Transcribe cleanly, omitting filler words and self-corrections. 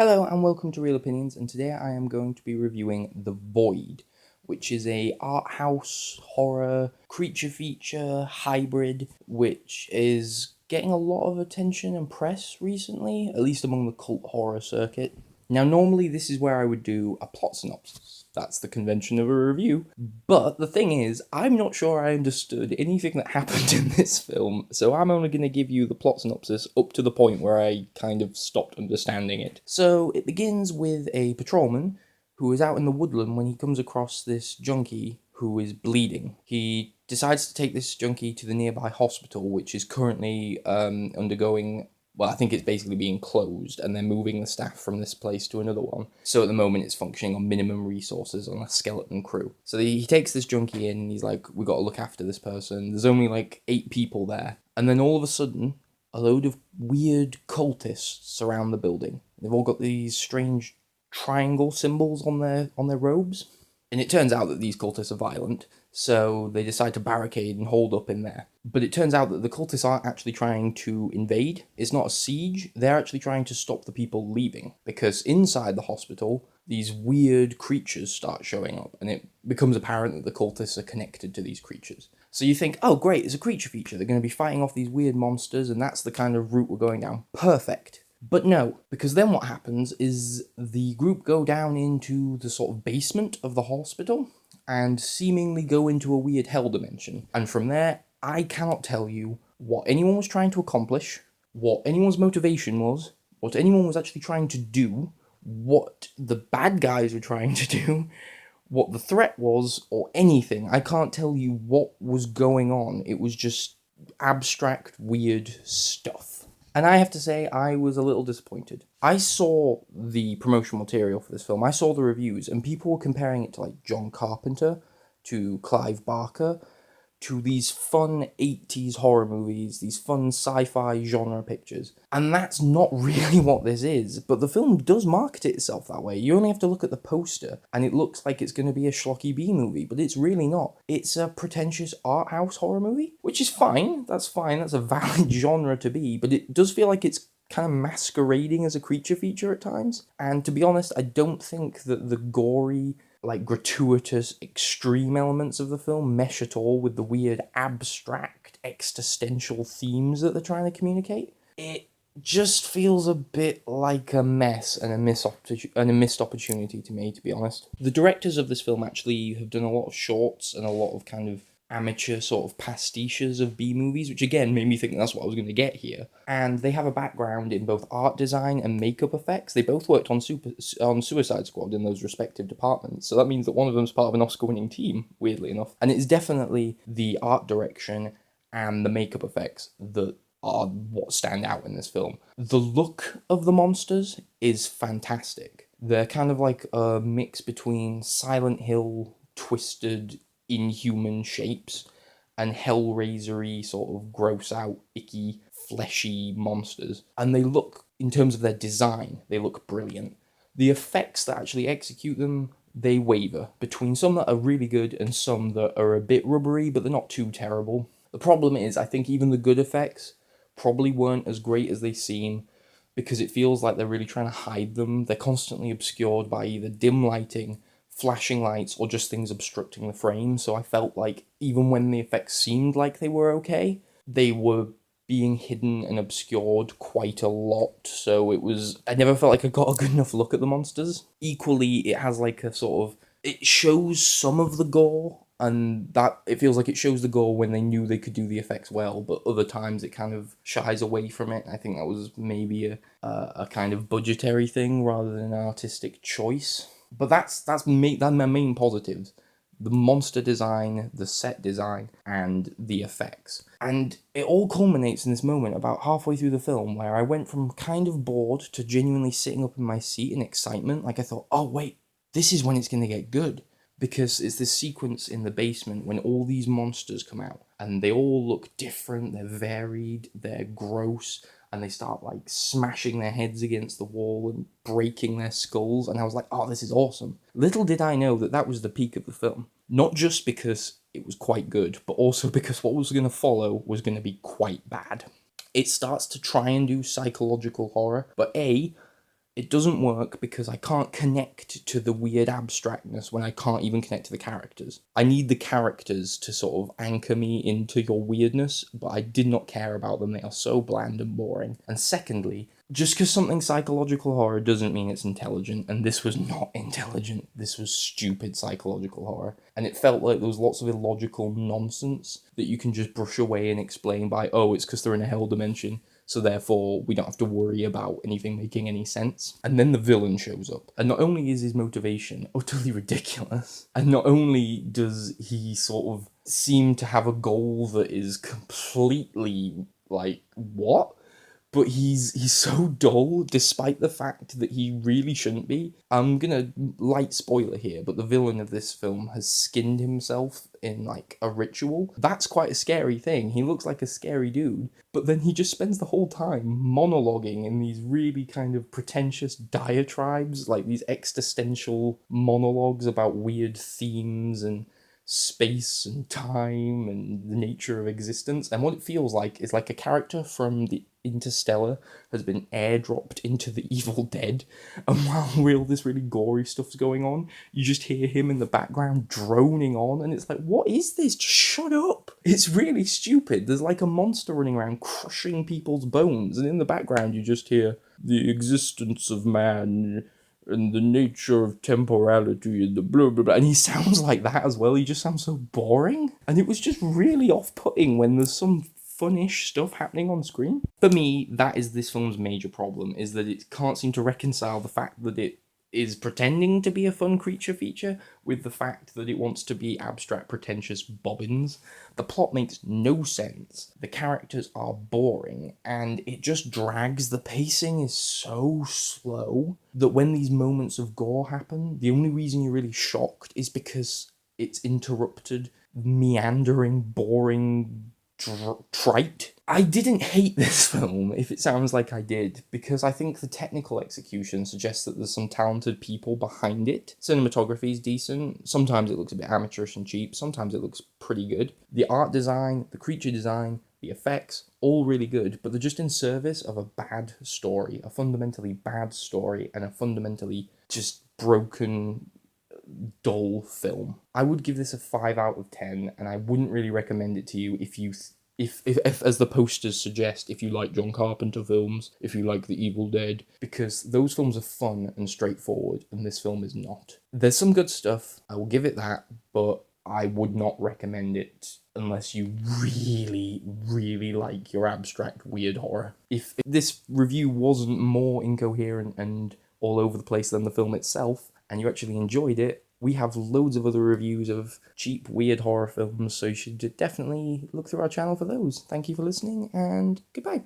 Hello and welcome to Real Opinions, and today I am going to be reviewing The Void, which is a art house horror creature feature hybrid which is getting a lot of attention and press recently, at least among the cult horror circuit. Now normally this is where I would do a plot synopsis. That's the convention of a review. But the thing is, I'm not sure I understood anything that happened in this film, so I'm only going to give you the plot synopsis up to the point where I kind of stopped understanding it. So it begins with a patrolman who is out in the woodland when he comes across this junkie who is bleeding. He decides to take this junkie to the nearby hospital, which is currently undergoing, well, I think it's basically being closed, and they're moving the staff from this place to another one. So at the moment, it's functioning on minimum resources on a skeleton crew. So he takes this junkie in, and he's like, we got to look after this person. There's only like 8 people there. And then all of a sudden, a load of weird cultists surround the building. They've all got these strange triangle symbols on their robes. And it turns out that these cultists are violent, so they decide to barricade and hold up in there. But it turns out that the cultists aren't actually trying to invade. It's not a siege. They're actually trying to stop the people leaving. Because inside the hospital, these weird creatures start showing up, and it becomes apparent that the cultists are connected to these creatures. So you think, oh great, it's a creature feature. They're going to be fighting off these weird monsters, and that's the kind of route we're going down. Perfect. But no, because then what happens is the group go down into the sort of basement of the hospital and seemingly go into a weird hell dimension. And from there, I cannot tell you what anyone was trying to accomplish, what anyone's motivation was, what anyone was actually trying to do, what the bad guys were trying to do, what the threat was, or anything. I can't tell you what was going on. It was just abstract, weird stuff. And I have to say, I was a little disappointed. I saw the promotional material for this film, I saw the reviews, and people were comparing it to like John Carpenter, to Clive Barker, to these fun 80s horror movies, these fun sci-fi genre pictures. And that's not really what this is, but the film does market itself that way. You only have to look at the poster, and it looks like it's going to be a schlocky B movie, but it's really not. It's a pretentious art house horror movie, which is fine, that's a valid genre to be, but it does feel like it's kind of masquerading as a creature feature at times. And to be honest, I don't think that the gory, like gratuitous, extreme elements of the film mesh at all with the weird, abstract, existential themes that they're trying to communicate. It just feels a bit like a mess and a missed opportunity to me, to be honest. The directors of this film actually have done a lot of shorts and a lot of kind of amateur sort of pastiches of B movies, which again made me think that's what I was going to get here. And they have a background in both art design and makeup effects. They both worked on Suicide Squad in those respective departments, so that means that one of them's part of an Oscar-winning team, weirdly enough. And it's definitely the art direction and the makeup effects that are what stand out in this film. The look of the monsters is fantastic. They're kind of like a mix between Silent Hill twisted inhuman shapes and Hellraiser-y sort of gross out, icky, fleshy monsters. And they look, in terms of their design, they look brilliant. The effects that actually execute them, they waver between some that are really good and some that are a bit rubbery, but they're not too terrible. The problem is, I think even the good effects probably weren't as great as they seem, because it feels like they're really trying to hide them. They're constantly obscured by either dim lighting, flashing lights, or just things obstructing the frame, so I felt like even when the effects seemed like they were okay, they were being hidden and obscured quite a lot, so I never felt like I got a good enough look at the monsters. Equally, it has like a sort of, it shows some of the gore, and that it feels like it shows the gore when they knew they could do the effects well, but other times it kind of shies away from it. I think that was maybe a kind of budgetary thing rather than an artistic choice. But that's my main positives: the monster design, the set design, and the effects. And it all culminates in this moment about halfway through the film where I went from kind of bored to genuinely sitting up in my seat in excitement. Like I thought, oh wait, this is when it's going to get good. Because it's this sequence in the basement when all these monsters come out and they all look different, they're varied, they're gross, and they start like smashing their heads against the wall and breaking their skulls, and I was like, oh, this is awesome. Little did I know that that was the peak of the film. Not just because it was quite good, but also because what was going to follow was going to be quite bad. It starts to try and do psychological horror, but A, It doesn't work because I can't connect to the weird abstractness when I can't even connect to the characters. I need the characters to sort of anchor me into your weirdness, but I did not care about them. They are so bland and boring. And secondly, just because something's psychological horror doesn't mean it's intelligent, and this was not intelligent. This was stupid psychological horror. And it felt like there was lots of illogical nonsense that you can just brush away and explain by, oh, it's because they're in a hell dimension, so therefore we don't have to worry about anything making any sense. And then the villain shows up, and not only is his motivation utterly ridiculous, and not only does he sort of seem to have a goal that is completely like, what? But he's so dull, despite the fact that he really shouldn't be. I'm gonna light spoiler here, but the villain of this film has skinned himself in like a ritual. That's quite a scary thing. He looks like a scary dude, but then he just spends the whole time monologuing in these really kind of pretentious diatribes, like these existential monologues about weird themes and space and time and the nature of existence. And what it feels like is like a character from the Interstellar has been airdropped into the Evil Dead, and while all this really gory stuff's going on, you just hear him in the background droning on, and it's like, what is this? Just shut up. It's really stupid. There's like a monster running around crushing people's bones, and in the background you just hear the existence of man and the nature of temporality and the blah blah blah, and he sounds like that as well. He just sounds so boring, and it was just really off-putting when there's some funnish stuff happening on screen. For me, that is this film's major problem, is that it can't seem to reconcile the fact that it is pretending to be a fun creature feature with the fact that it wants to be abstract, pretentious bobbins. The plot makes no sense, the characters are boring, and it just drags. The pacing is so slow that when these moments of gore happen, the only reason you're really shocked is because it's interrupted, meandering, boring, trite. I didn't hate this film, if it sounds like I did, because I think the technical execution suggests that there's some talented people behind it. Cinematography is decent. Sometimes it looks a bit amateurish and cheap. Sometimes it looks pretty good. The art design, the creature design, the effects, all really good, but they're just in service of a bad story, a fundamentally bad story, and a fundamentally just broken, dull film. I would give this a 5 out of 10, and I wouldn't really recommend it to you if you if as the posters suggest, if you like John Carpenter films, if you like The Evil Dead, because those films are fun and straightforward, and this film is not. There's some good stuff, I will give it that, but I would not recommend it unless you really, really like your abstract weird horror. If this review wasn't more incoherent and all over the place than the film itself, and you actually enjoyed it, we have loads of other reviews of cheap, weird horror films, so you should definitely look through our channel for those. Thank you for listening, and goodbye.